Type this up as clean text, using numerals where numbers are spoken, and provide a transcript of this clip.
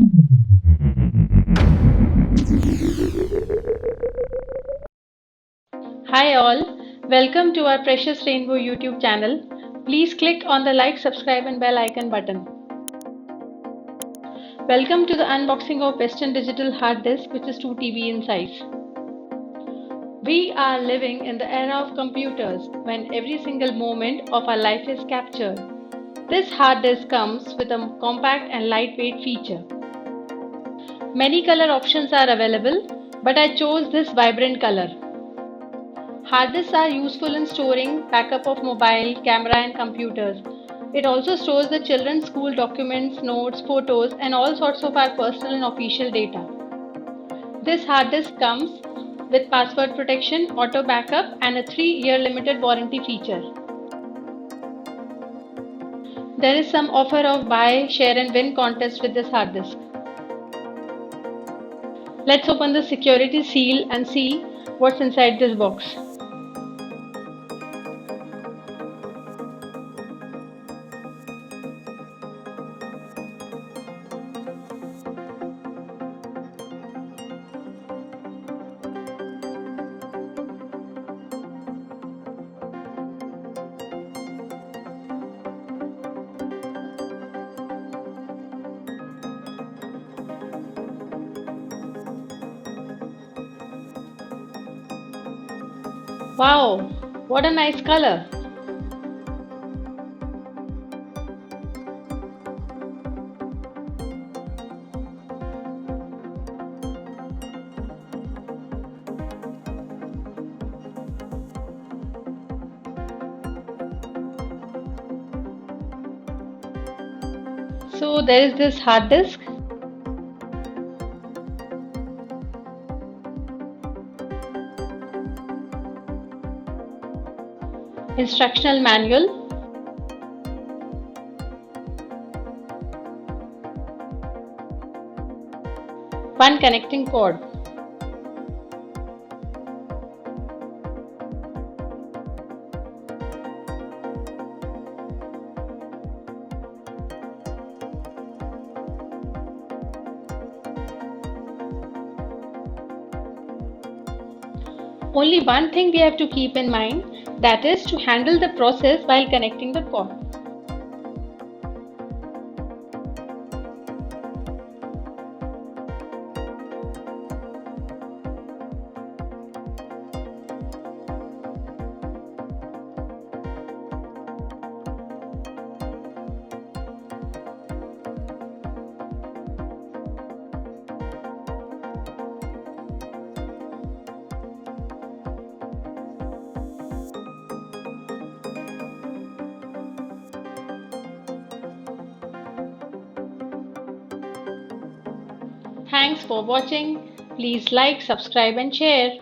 Hi all, welcome to our Precious Rainbow YouTube channel. Please click on the like, subscribe and bell icon button. Welcome to the unboxing of Western Digital hard disk which is 2 TB in size. We are living in the era of computers when every single moment of our life is captured. This hard disk comes with a compact and lightweight feature. Many color options are available, but I chose this vibrant color. Hard disks are useful in storing backup of mobile, camera and computers. It also stores the children's school documents, notes, photos and all sorts of our personal and official data. This hard disk comes with password protection, auto backup and a 3-year limited warranty feature. There is some offer of buy, share and win contest with this hard disk. Let's open the security seal and see what's inside this box. Wow, what a nice color! So there is this hard disk. Instructional manual. One connecting cord. Only one thing we have to keep in mind, that is to handle the process while connecting the cord. Thanks for watching. Please like, subscribe and share.